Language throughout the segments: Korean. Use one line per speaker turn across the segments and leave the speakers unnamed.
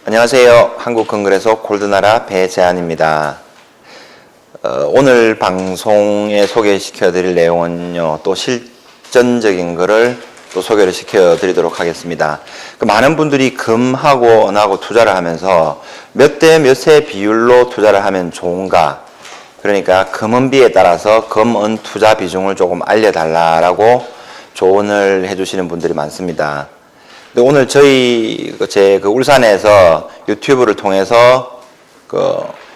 안녕하세요. 한국건그레소 골드나라 배재한입니다. 오늘 방송에 소개시켜 드릴 내용은요, 또 실전적인 거를 또 소개를 시켜 드리도록 하겠습니다. 많은 분들이 금하고 은하고 투자를 하면서 몇 대 몇의 비율로 투자를 하면 좋은가, 그러니까 금은비에 따라서 금은 투자 비중을 조금 알려달라고 조언을 해주시는 분들이 많습니다. 근데 오늘 제 울산에서 유튜브를 통해서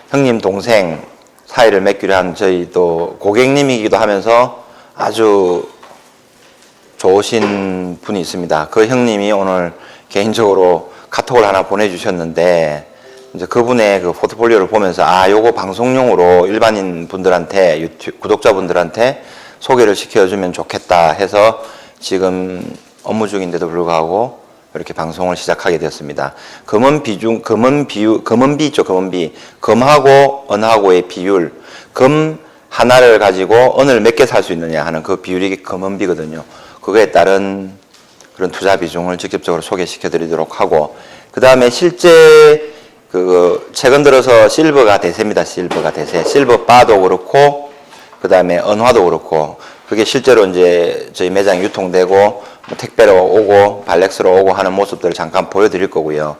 형님 동생 사이를 맺기로 한 저희 또 고객님이기도 하면서 아주 좋으신 분이 있습니다. 그 형님이 오늘 개인적으로 카톡을 하나 보내주셨는데, 이제 그분의 그 포트폴리오를 보면서 요거 방송용으로 일반인 분들한테, 구독자분들한테 소개를 시켜주면 좋겠다 해서 지금 업무 중인데도 불구하고 이렇게 방송을 시작하게 되었습니다. 금은비죠, 금은비. 금하고 은하고의 비율, 금 하나를 가지고 은을 몇 개 살 수 있느냐 하는 그 비율이 금은비거든요. 그거에 따른 그런 투자 비중을 직접적으로 소개시켜 드리도록 하고, 그 다음에 실제 최근 들어서 실버가 대세입니다. 실버가 대세. 실버바도 그렇고, 그 다음에 은화도 그렇고, 그게 실제로 이제 저희 매장에 유통되고, 택배로 오고, 발렉스로 오고 하는 모습들을 잠깐 보여드릴 거고요.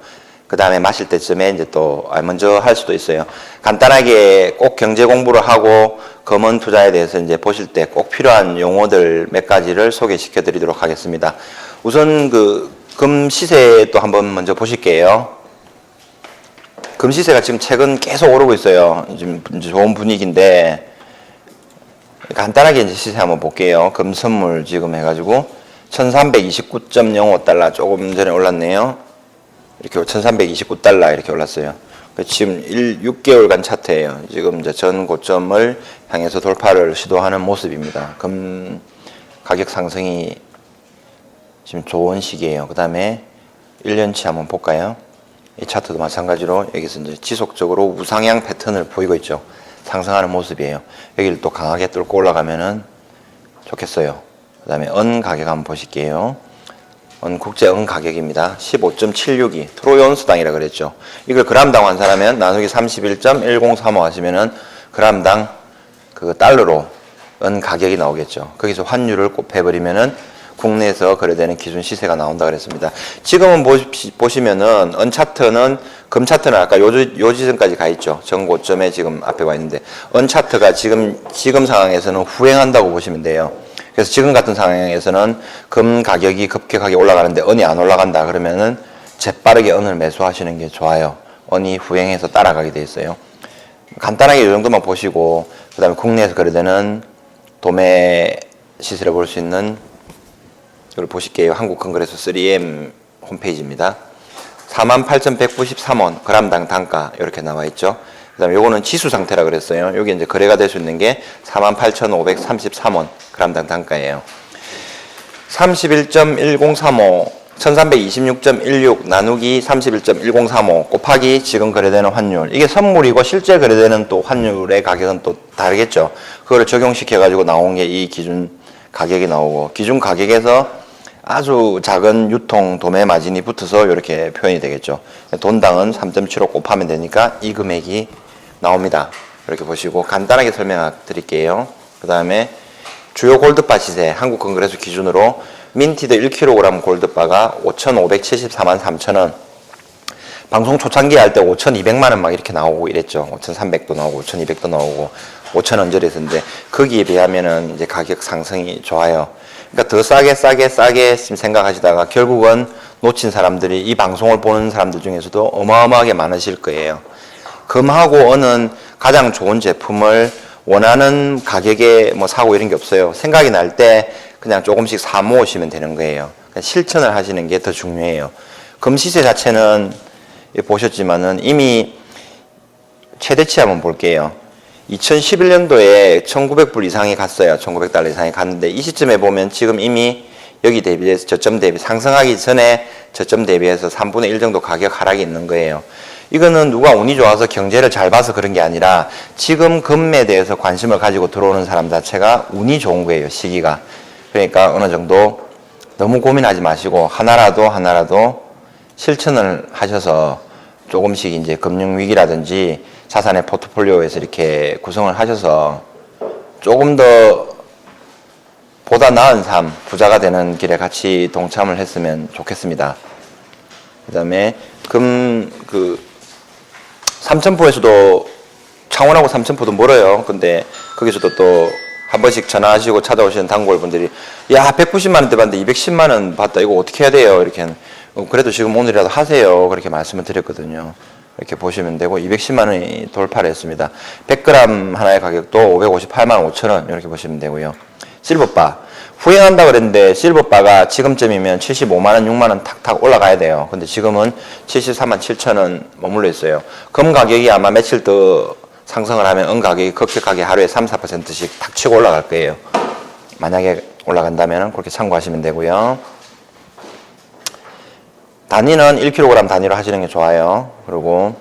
그 다음에 마실 때쯤에 이제 또, 먼저 할 수도 있어요. 간단하게 꼭 경제 공부를 하고, 금은 투자에 대해서 이제 보실 때 꼭 필요한 용어들 몇 가지를 소개시켜 드리도록 하겠습니다. 우선 금 시세 또 한번 먼저 보실게요. 금 시세가 지금 최근 계속 오르고 있어요. 지금 좋은 분위기인데, 간단하게 이제 시세 한번 볼게요. 금 선물 지금 해가지고 1329.05달러 조금 전에 올랐네요. 이렇게 1329달러 이렇게 올랐어요. 지금 6개월간 차트예요. 지금 이제 전 고점을 향해서 돌파를 시도하는 모습입니다. 금 가격 상승이 지금 좋은 시기예요. 그 다음에 1년치 한번 볼까요? 이 차트도 마찬가지로 여기서 이제 지속적으로 우상향 패턴을 보이고 있죠. 상승하는 모습이에요. 여기를 또 강하게 뚫고 올라가면은 좋겠어요. 그 다음에 은 가격 한번 보실게요. 국제 은 가격입니다. 15.762 트로이 온스당이라 그랬죠. 이걸 그람당 환산하면 나누기 31.1035 하시면은 그람당 달러로 은 가격이 나오겠죠. 거기서 환율을 곱해버리면은 국내에서 거래되는 기준 시세가 나온다 그랬습니다. 지금은 보시면은 은 차트는, 금 차트는 아까 요 지점까지 가 있죠. 전고점에 지금 앞에 와 있는데, 은 차트가 지금 상황에서는 후행한다고 보시면 돼요. 그래서 지금 같은 상황에서는 금 가격이 급격하게 올라가는데 은이 안 올라간다 그러면은 재빠르게 은을 매수하시는 게 좋아요. 은이 후행해서 따라가게 돼 있어요. 간단하게 이 정도만 보시고, 그 다음에 국내에서 거래되는 도매 시세를 볼 수 있는 이걸 보실게요. 한국건그레소 3M 홈페이지입니다. 48,193원 그람당 단가 이렇게 나와 있죠. 그 다음에 요거는 지수 상태라 그랬어요. 여기 이제 거래가 될 수 있는 게 48,533원 그람당 단가예요. 31.1035 1326.16 나누기 31.1035 곱하기 지금 거래되는 환율, 이게 선물이고 실제 거래되는 또 환율의 가격은 또 다르겠죠. 그거를 적용시켜 가지고 나온 게 이 기준 가격이 나오고, 기준 가격에서 아주 작은 유통 도매 마진이 붙어서 이렇게 표현이 되겠죠. 돈당은 3.75 곱하면 되니까 이 금액이 나옵니다. 이렇게 보시고 간단하게 설명 드릴게요. 그 다음에 주요 골드바 시세 한국건그레소 기준으로 민티드 1kg 골드바가 5,574만 3천원, 방송 초창기 할 때 5,200만원 막 이렇게 나오고 이랬죠. 5,300도 나오고 5,200도 나오고 5,000원 전에서인데, 거기에 비하면은 이제 가격 상승이 좋아요. 그러니까 더 싸게 지금 생각하시다가 결국은 놓친 사람들이, 이 방송을 보는 사람들 중에서도 어마어마하게 많으실 거예요. 금하고 은은 가장 좋은 제품을 원하는 가격에 사고 이런 게 없어요. 생각이 날 때 그냥 조금씩 사 모으시면 되는 거예요. 그러니까 실천을 하시는 게 더 중요해요. 금 시세 자체는 보셨지만은 이미 최대치 한번 볼게요. 2011년도에 1900불 이상이 갔어요. 1900달러 이상이 갔는데, 이 시점에 보면 지금 이미 여기 대비해서 저점 대비, 상승하기 전에 저점 대비해서 3분의 1 정도 가격 하락이 있는 거예요. 이거는 누가 운이 좋아서 경제를 잘 봐서 그런 게 아니라 지금 금에 대해서 관심을 가지고 들어오는 사람 자체가 운이 좋은 거예요. 시기가. 그러니까 어느 정도 너무 고민하지 마시고 하나라도 실천을 하셔서 조금씩 이제 금융위기라든지 자산의 포트폴리오에서 이렇게 구성을 하셔서 조금 더 보다 나은 삶, 부자가 되는 길에 같이 동참을 했으면 좋겠습니다. 그 다음에 삼천포에서도 창원하고 삼천포도 멀어요. 근데 거기서도 또 한 번씩 전화하시고 찾아오시는 단골분들이 야 190만 원대 봤는데 210만 원 봤다. 이거 어떻게 해야 돼요? 이렇게 그래도 지금 오늘이라도 하세요. 그렇게 말씀을 드렸거든요. 이렇게 보시면 되고 210만 원이 돌파를 했습니다. 100g 하나의 가격도 558만 5천 원 이렇게 보시면 되고요. 실버바 후행한다 그랬는데 실버바가 지금쯤이면 75만 원, 6만 원 탁탁 올라가야 돼요. 근데 지금은 74만 7천 원 머물러 있어요. 금 가격이 아마 며칠 더 상승을 하면 은 가격이 급격하게 하루에 3, 4%씩 탁 치고 올라갈 거예요. 만약에 올라간다면 그렇게 참고하시면 되고요. 단위는 1kg 단위로 하시는 게 좋아요. 그리고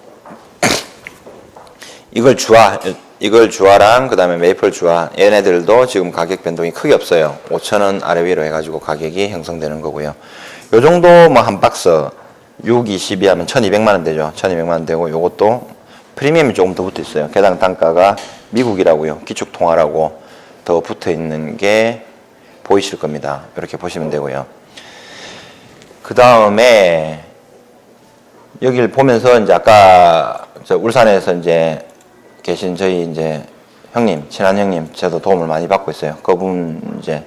이걸 주화랑 그 다음에 메이플 주화 얘네들도 지금 가격 변동이 크게 없어요. 5,000원 아래 위로 해가지고 가격이 형성되는 거고요. 요 정도 뭐 한 박스 6, 22 하면 1,200만 원 되죠. 1,200만 원 되고 요것도 프리미엄이 조금 더 붙어 있어요. 개당 단가가 미국이라고요. 기축통화라고 더 붙어 있는 게 보이실 겁니다. 이렇게 보시면 되고요. 그 다음에 여기를 보면서 이제 아까 울산에서 이제 계신 저희 이제 형님, 친한 형님, 저도 도움을 많이 받고 있어요. 그분 이제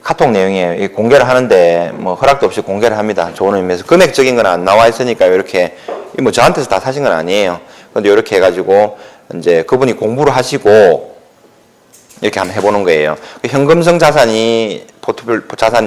카톡 내용이에요. 이 공개를 하는데 뭐 허락도 없이 공개를 합니다. 좋은 의미에서 금액적인 건 안 나와 있으니까 이렇게 뭐 저한테서 다 사신 건 아니에요. 근데 이렇게 해가지고 이제 그분이 공부를 하시고 이렇게 한번 해보는 거예요. 현금성 자산이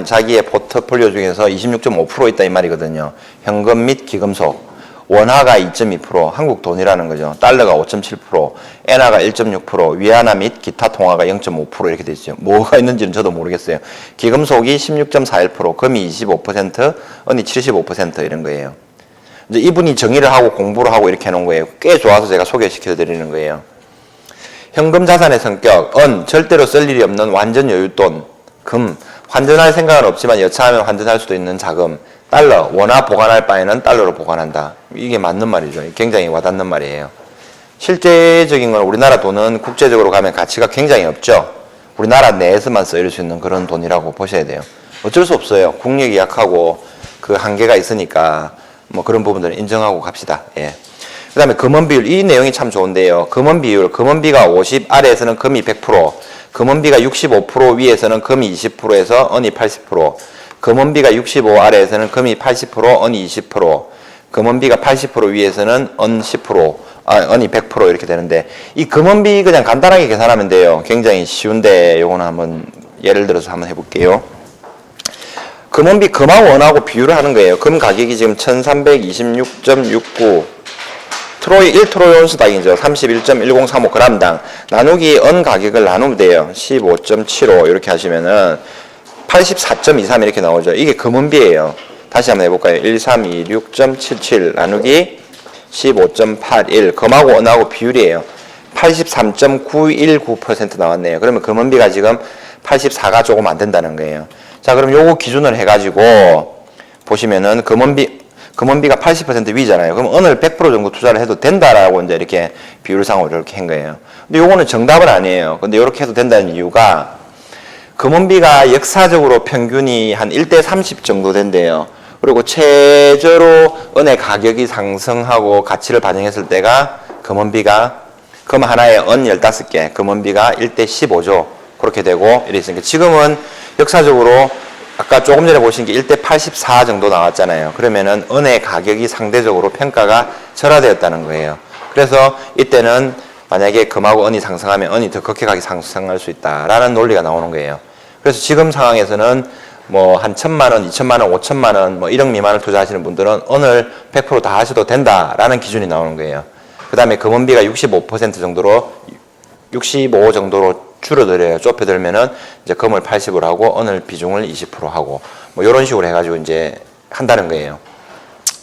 자기의 포트폴리오 중에서 26.5% 있다 이 말이거든요. 현금 및 기금속. 원화가 2.2%, 한국 돈이라는 거죠. 달러가 5.7%, 엔화가 1.6%, 위안화 및 기타 통화가 0.5% 이렇게 돼 있어요. 뭐가 있는지는 저도 모르겠어요. 기금속이 16.41%, 금이 25%, 은이 75% 이런 거예요. 이제 이분이 정의를 하고 공부를 하고 이렇게 해놓은 거예요. 꽤 좋아서 제가 소개시켜 드리는 거예요. 현금 자산의 성격, 은, 절대로 쓸 일이 없는 완전 여윳돈, 금, 환전할 생각은 없지만 여차하면 환전할 수도 있는 자금, 달러, 원화 보관할 바에는 달러로 보관한다. 이게 맞는 말이죠. 굉장히 와닿는 말이에요. 실제적인 건 우리나라 돈은 국제적으로 가면 가치가 굉장히 없죠. 우리나라 내에서만 쓰일 수 있는 그런 돈이라고 보셔야 돼요. 어쩔 수 없어요. 국력이 약하고 그 한계가 있으니까 뭐 그런 부분들은 인정하고 갑시다. 예. 그 다음에 금원 비율, 이 내용이 참 좋은데요. 금원 비율, 금원비가 50 아래에서는 금이 100%, 금원비가 65% 위에서는 금이 20%에서 은이 80%, 금원비가 65 아래에서는 금이 80%, 은이 20%, 금원비가 80% 위에서는 은 10%, 은이 100% 이렇게 되는데, 이 금원비 그냥 간단하게 계산하면 돼요. 굉장히 쉬운데, 요거는 한번 예를 들어서 한번 해볼게요. 금원비, 금하고 은하고 비율을 하는 거예요. 금 가격이 지금 1326.69, 1트로이 온스당이죠. 31.1035g당. 나누기 은 가격을 나누면 돼요. 15.75 이렇게 하시면은 84.23 이렇게 나오죠. 이게 금원비예요. 다시 한번 해볼까요? 1326.77 나누기 15.81 금하고 은하고 비율이에요. 83.919% 나왔네요. 그러면 금원비가 지금 84가 조금 안 된다는 거예요. 자, 그럼 요거 기준을 해가지고 보시면은 금원비가 80% 위잖아요. 그럼 은을 100% 정도 투자를 해도 된다라고 이제 이렇게 비율상으로 이렇게 한 거예요. 근데 요거는 정답은 아니에요. 근데 이렇게 해도 된다는 이유가 금원비가 역사적으로 평균이 한 1대 30 정도 된대요. 그리고 최저로 은의 가격이 상승하고 가치를 반영했을 때가 금원비가 금 하나에 은 15개, 금원비가 1대 15죠. 그렇게 되고 이랬으니까 지금은 역사적으로 아까 조금 전에 보신 게 1대 84 정도 나왔잖아요. 그러면은 은의 가격이 상대적으로 평가가 절하되었다는 거예요. 그래서 이때는 만약에 금하고 은이 상승하면 은이 더 급격하게 상승할 수 있다라는 논리가 나오는 거예요. 그래서 지금 상황에서는 뭐 한 1,000만 원, 2,000만 원, 5,000만 원, 뭐 1억 미만을 투자하시는 분들은 은을 100% 다 하셔도 된다라는 기준이 나오는 거예요. 그 다음에 금원비가 65% 정도로 65 정도로 줄어들어요. 좁혀들면은 이제 금을 80으로 하고 은을 비중을 20% 하고 뭐 이런 식으로 해가지고 이제 한다는 거예요.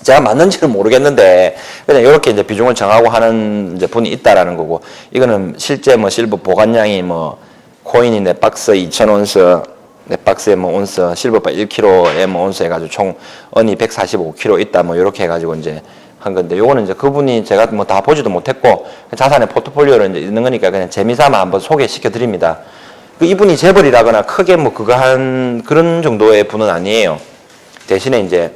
제가 맞는지는 모르겠는데 그냥 이렇게 이제 비중을 정하고 하는 이제 분이 있다라는 거고 이거는 실제 뭐 실버 보관량이 뭐 코인이 네 박스 2,000온스 네 박스에 뭐 온스 실버바 1kg에 뭐 온스 해가지고 총 은이 145kg 있다 뭐 이렇게 해가지고 이제 한 건데, 요거는 이제 그분이 제가 뭐 다 보지도 못했고 자산의 포트폴리오로 이제 있는 거니까 그냥 재미삼아 한번 소개시켜 드립니다. 이분이 재벌이라거나 크게 뭐 그거 한 그런 정도의 분은 아니에요. 대신에 이제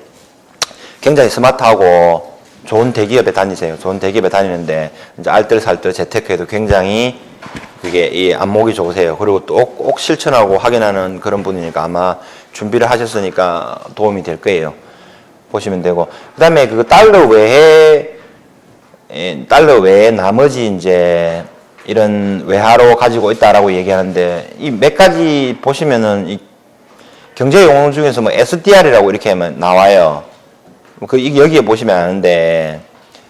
굉장히 스마트하고 좋은 대기업에 다니세요. 좋은 대기업에 다니는데 이제 알뜰살뜰 재테크에도 굉장히 그게 이 안목이 좋으세요. 그리고 또 꼭 실천하고 확인하는 그런 분이니까 아마 준비를 하셨으니까 도움이 될 거예요. 보시면 되고, 그다음에 그 달러 외에 나머지 이제 이런 외화로 가지고 있다라고 얘기하는데, 이 몇 가지 보시면은 이 경제 용어 중에서 뭐 SDR이라고 이렇게 하면 나와요. 여기에 보시면 아는데,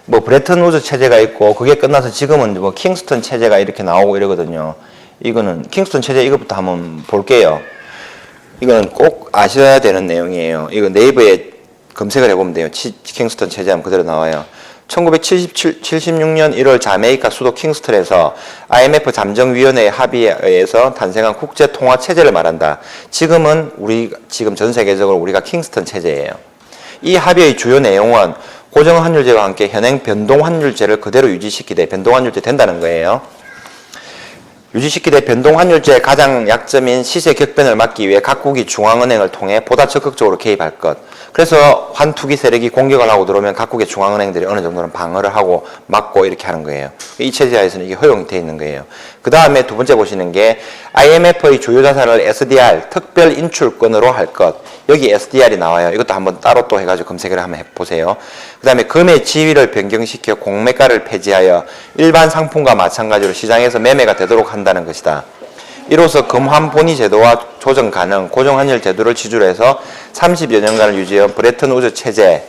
뭐 브레튼 우즈 체제가 있고 그게 끝나서 지금은 뭐 킹스턴 체제가 이렇게 나오고 이러거든요. 이거는 킹스턴 체제 이것부터 한번 볼게요. 이거는 꼭 아셔야 되는 내용이에요. 이거 네이버에 검색을 해보면 돼요. 킹스턴 체제 하면 그대로 나와요. 1976년 1월 자메이카 수도 킹스턴에서 IMF 잠정위원회의 합의에 의해서 탄생한 국제통화체제를 말한다. 지금은 지금 전 세계적으로 우리가 킹스턴 체제예요. 이 합의의 주요 내용은 고정환율제와 함께 현행 변동환율제를 그대로 유지시키되, 변동환율제 된다는 거예요. 유지시키되 변동환율제의 가장 약점인 시세 격변을 막기 위해 각국이 중앙은행을 통해 보다 적극적으로 개입할 것. 그래서 환투기 세력이 공격을 하고 들어오면 각국의 중앙은행들이 어느 정도는 방어를 하고 막고 이렇게 하는 거예요. 이 체제하에서는 이게 허용이 되어 있는 거예요. 그 다음에 두 번째 보시는 게 IMF의 주요 자산을 SDR, 특별 인출권으로 할 것. 여기 SDR이 나와요. 이것도 한번 따로 또 해가지고 검색을 한번 해보세요. 그 다음에 금의 지위를 변경시켜 공매가를 폐지하여 일반 상품과 마찬가지로 시장에서 매매가 되도록 한다는 것이다. 이로써 금환 본위 제도와 조정 가능 고정환율 제도를 기준으로 해서 30여 년간을 유지한 브레튼 우즈 체제는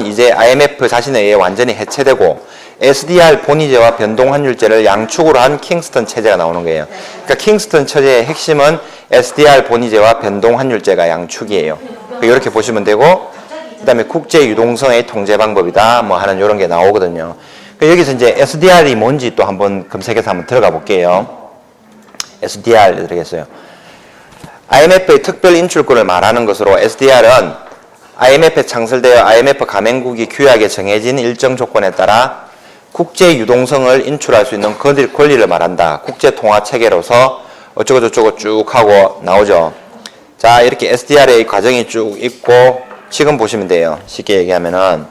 이제 IMF 자신에 의해 완전히 해체되고 SDR 본위제와 변동환율제를 양축으로 한 킹스턴 체제가 나오는 거예요. 그러니까 킹스턴 체제의 핵심은 SDR 본위제와 변동환율제가 양축이에요. 이렇게 보시면 되고, 그 다음에 국제 유동성의 통제 방법이다 뭐 하는 이런 게 나오거든요. 여기서 이제 SDR이 뭔지 또 한번 검색해서 한번 들어가 볼게요. SDR 들어겠어요. IMF의 특별 인출권을 말하는 것으로 SDR은 IMF에 창설되어 IMF 가맹국이 규약에 정해진 일정 조건에 따라 국제 유동성을 인출할 수 있는 권리를 말한다. 국제 통화 체계로서 어쩌고저쩌고 쭉 하고 나오죠. 자, 이렇게 SDR의 과정이 쭉 있고 지금 보시면 돼요. 쉽게 얘기하면은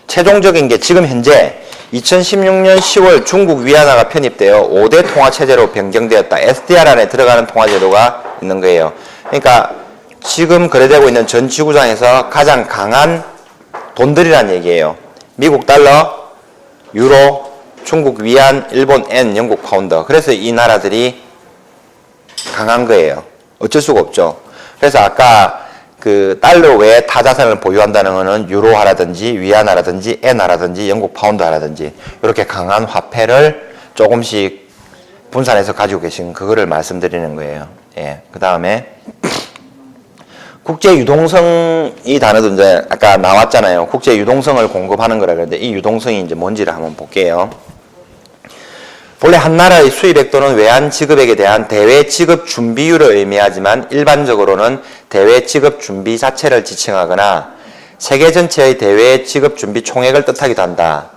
최종적인 게 지금 현재 2016년 10월 중국 위안화가 편입되어 5대 통화체제로 변경되었다. SDR 안에 들어가는 통화제도가 있는 거예요. 그러니까 지금 거래되고 있는 전 지구상에서 가장 강한 돈들이란 얘기예요. 미국 달러, 유로, 중국 위안, 일본 엔, 영국 파운드. 그래서 이 나라들이 강한 거예요. 어쩔 수가 없죠. 그래서 아까 그 달러 외에 타 자산을 보유한다는 것은 유로화라든지 위안화라든지 엔화라든지 영국 파운드화라든지 이렇게 강한 화폐를 조금씩 분산해서 가지고 계신 그거를 말씀드리는 거예요. 예. 그 다음에 국제 유동성 이 단어도 이제 아까 나왔잖아요. 국제 유동성을 공급하는 거라 그러는데 이 유동성이 이제 뭔지를 한번 볼게요. 본래 한 나라의 수입액 또는 외환 지급액에 대한 대외 지급 준비율을 의미하지만 일반적으로는 대외 지급 준비 자체를 지칭하거나 세계 전체의 대외 지급 준비 총액을 뜻하기도 한다.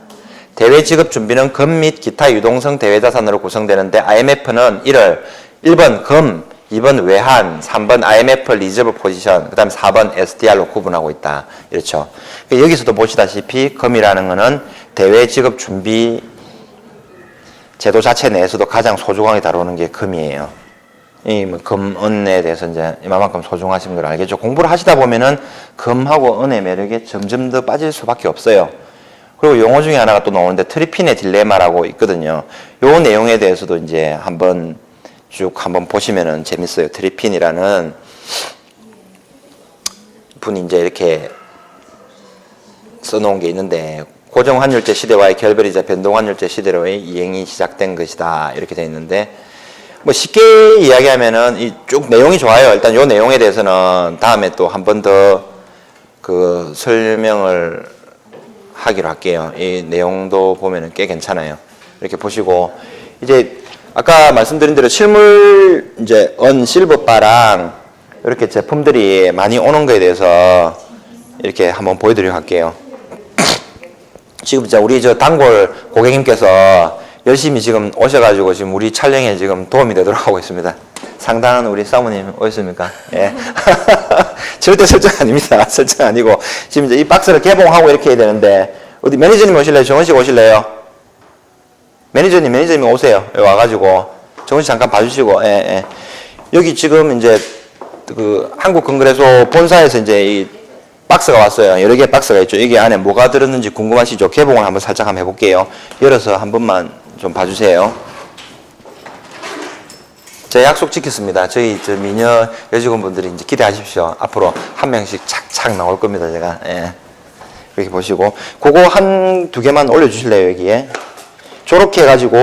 대외 지급 준비는 금 및 기타 유동성 대외 자산으로 구성되는데 IMF는 이를 1번 금, 2번 외환, 3번 IMF 리저브 포지션, 그 다음 4번 SDR로 구분하고 있다. 이렇죠. 여기서도 보시다시피 금이라는 것은 대외 지급 준비 제도 자체 내에서도 가장 소중하게 다루는 게 금이에요. 이 뭐 금, 은에 대해서 이제 이만큼 소중하신 걸 알겠죠. 공부를 하시다 보면은 금하고 은의 매력에 점점 더 빠질 수밖에 없어요. 그리고 용어 중에 하나가 또 나오는데 트리핀의 딜레마라고 있거든요. 요 내용에 대해서도 이제 한번 보시면은 재밌어요. 트리핀이라는 분이 이제 이렇게 써놓은 게 있는데 고정환율제 시대와의 결별이자 변동환율제 시대로의 이행이 시작된 것이다. 이렇게 되어 있는데 뭐 쉽게 이야기하면은 이 쭉 내용이 좋아요. 일단 요 내용에 대해서는 다음에 또 한 번 더 그 설명을 하기로 할게요. 이 내용도 보면은 꽤 괜찮아요. 이렇게 보시고 이제 아까 말씀드린 대로 실물 이제 실버바랑 이렇게 제품들이 많이 오는 거에 대해서 이렇게 한번 보여드리도록 할게요. 지금 이제 우리 저 단골 고객님께서 열심히 지금 오셔가지고 지금 우리 촬영에 지금 도움이 되도록 하고 있습니다. 상당한 우리 사모님 오셨습니까? 예. 절대 설정 아닙니다. 설정 아니고 지금 이제 이 박스를 개봉하고 이렇게 해야 되는데 어디 매니저님 오실래요? 정원 씨 오실래요? 매니저님 오세요. 여기 와가지고 정원 씨 잠깐 봐주시고. 예, 예. 여기 지금 이제 그 한국 건그레소 본사에서 이제 이 박스가 왔어요. 여러 개의 박스가 있죠. 여기 안에 뭐가 들었는지 궁금하시죠? 개봉을 한번 살짝 한번 해볼게요. 열어서 한 번만 좀 봐주세요. 제 약속 지켰습니다. 저희 저 미녀 여직원분들이 이제 기대하십시오. 앞으로 한 명씩 착착 나올 겁니다. 제가. 예. 이렇게 보시고 그거 한 두 개만 올려주실래요? 여기에. 저렇게 해가지고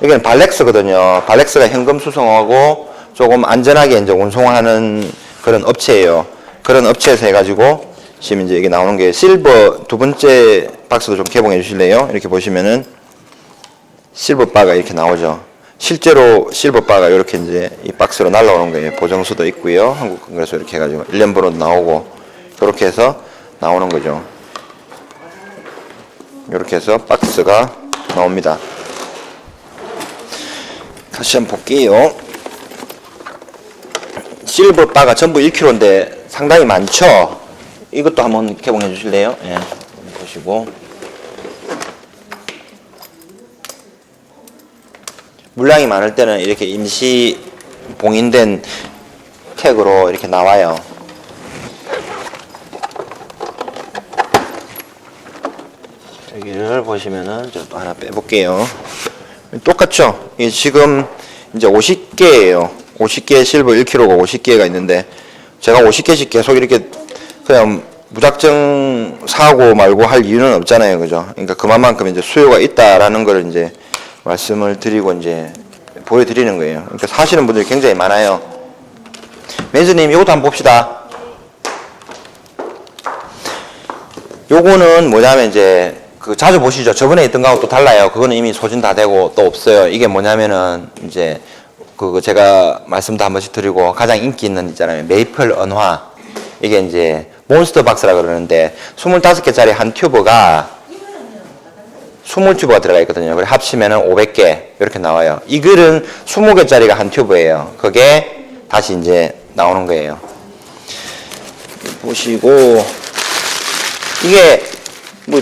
여기는 발렉스거든요. 발렉스가 현금 수송하고 조금 안전하게 이제 운송하는 그런 업체예요. 그런 업체에서 해가지고 지금 이제 여기 나오는 게 실버 두 번째 박스도 좀 개봉해 주실래요? 이렇게 보시면은 실버 바가 이렇게 나오죠. 실제로 실버 바가 이렇게 이제 이 박스로 날라오는 거예요. 보정수도 있고요. 한국 건그레소 이렇게 해가지고 1년 번호도 나오고 이렇게 해서 나오는 거죠. 이렇게 해서 박스가 나옵니다. 다시 한번 볼게요. 실버 바가 전부 1kg인데 상당히 많죠? 이것도 한번 개봉해 주실래요? 예. 보시고. 물량이 많을 때는 이렇게 임시 봉인된 택으로 이렇게 나와요. 여기를 보시면은 저 또 하나 빼볼게요. 똑같죠? 이게 지금 이제 50개예요. 50개 실버 1kg가 50개가 있는데 제가 50개씩 계속 이렇게 그냥 무작정 사고 말고 할 이유는 없잖아요. 그죠? 그러니까 그만큼 이제 수요가 있다라는 걸 이제 말씀을 드리고 이제 보여드리는 거예요. 그러니까 사시는 분들이 굉장히 많아요. 매니저님 이것도 한번 봅시다. 요거는 뭐냐면 이제 그 자주 보시죠. 저번에 있던 거하고 또 달라요. 그거는 이미 소진 다 되고 또 없어요. 이게 뭐냐면은 이제 그 제가 말씀도 한 번씩 드리고 가장 인기 있는 있잖아요. 메이플 언화. 이게 이제 몬스터 박스라 그러는데 25개짜리 한 튜브가 20튜브가 들어가 있거든요. 그래 합치면은 500개 이렇게 나와요. 이 글은 20개짜리가 한 튜브예요. 그게 다시 이제 나오는 거예요. 보시고 이게 뭐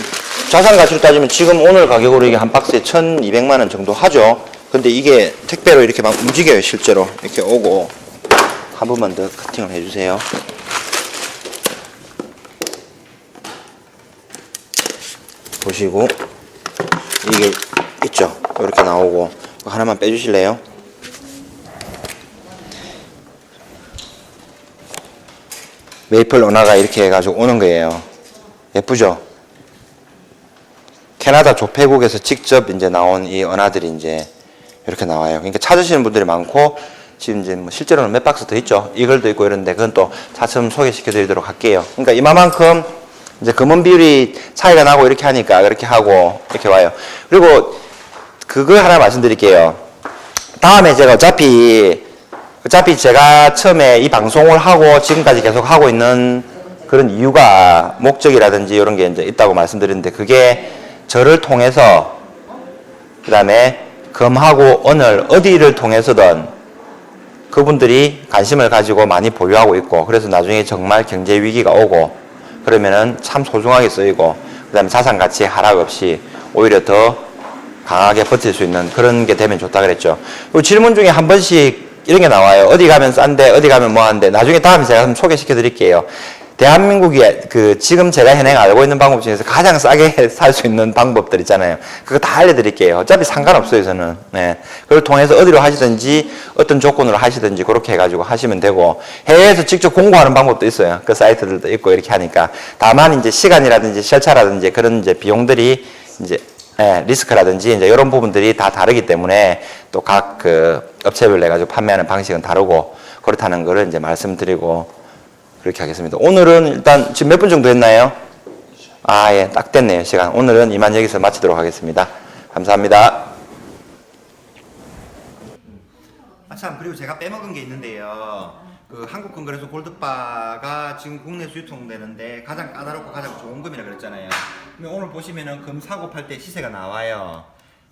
자산 가치로 따지면 지금 오늘 가격으로 이게 한 박스에 1,200만 원 정도 하죠. 근데 이게 택배로 이렇게 막 움직여요. 실제로 이렇게 오고. 한 번만 더 커팅을 해주세요. 보시고 이게 있죠. 이렇게 나오고 하나만 빼주실래요? 메이플 언화가 이렇게 해가지고 오는 거예요. 예쁘죠? 캐나다 조폐국에서 직접 이제 나온 이 언화들이 이제 이렇게 나와요. 그러니까 찾으시는 분들이 많고 지금 이제 뭐 실제로는 몇 박스 더 있죠. 이걸도 있고 이런데 그건 또 차츰 소개시켜 드리도록 할게요. 그러니까 이만큼 이제 금원 비율이 차이가 나고 이렇게 하니까 그렇게 하고 이렇게 와요. 그리고 그거 하나 말씀드릴게요. 다음에 제가 어차피 제가 처음에 이 방송을 하고 지금까지 계속 하고 있는 그런 이유가 목적이라든지 이런 게 이제 있다고 말씀드렸는데 그게 저를 통해서 그다음에 금하고 오늘 어디를 통해서든 그분들이 관심을 가지고 많이 보유하고 있고 그래서 나중에 정말 경제 위기가 오고 그러면은 참 소중하게 쓰이고 그다음에 자산 가치 하락 없이 오히려 더 강하게 버틸 수 있는 그런 게 되면 좋다 그랬죠. 그리고 질문 중에 한 번씩 이런 게 나와요. 어디 가면 싼데 어디 가면 뭐 한데 나중에 다음에 제가 한번 소개시켜 드릴게요. 대한민국이 그 지금 제가 현행 알고 있는 방법 중에서 가장 싸게 살 수 있는 방법들 있잖아요. 그거 다 알려드릴게요. 어차피 상관없어요, 저는. 네. 그걸 통해서 어디로 하시든지 어떤 조건으로 하시든지 그렇게 해가지고 하시면 되고 해외에서 직접 공부하는 방법도 있어요. 그 사이트들도 있고 이렇게 하니까 다만 이제 시간이라든지 절차라든지 그런 이제 비용들이 이제 리스크라든지 이제 이런 부분들이 다 다르기 때문에 또 각 그 업체별 내가지고 판매하는 방식은 다르고 그렇다는 거를 이제 말씀드리고 그렇게 하겠습니다. 오늘은 일단 지금 몇 분 정도 했나요? 아, 예, 딱 됐네요, 시간. 오늘은 이만 여기서 마치도록 하겠습니다. 감사합니다. 아, 참, 그리고 제가 빼먹은 게 있는데요. 그 한국건그레소 골드바가 지금 국내에서 유통되는데 가장 까다롭고 가장 좋은 금이라 그랬잖아요. 근데 오늘 보시면은 금 사고 팔 때 시세가 나와요.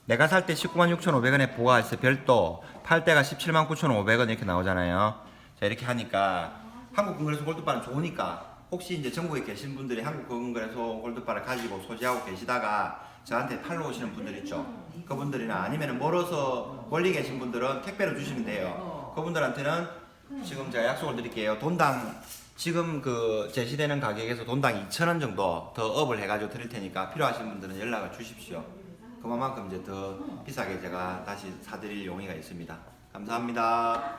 내가 살 때 196,500원에 부가세 별도, 팔 때가 179,500원 이렇게 나오잖아요. 자, 이렇게 하니까 한국건그레소 골드바는 좋으니까 혹시 이제 전국에 계신 분들이 한국건그레소 골드바를 가지고 소지하고 계시다가 저한테 팔러 오시는 분들 있죠. 그분들이나 아니면 멀어서 멀리 계신 분들은 택배로 주시면 돼요. 그분들한테는 지금 제가 약속을 드릴게요. 돈당 지금 그 제시되는 가격에서 돈당 2,000원 정도 더 업을 해가지고 드릴 테니까 필요하신 분들은 연락을 주십시오. 그만큼 이제 더 비싸게 제가 다시 사드릴 용의가 있습니다. 감사합니다.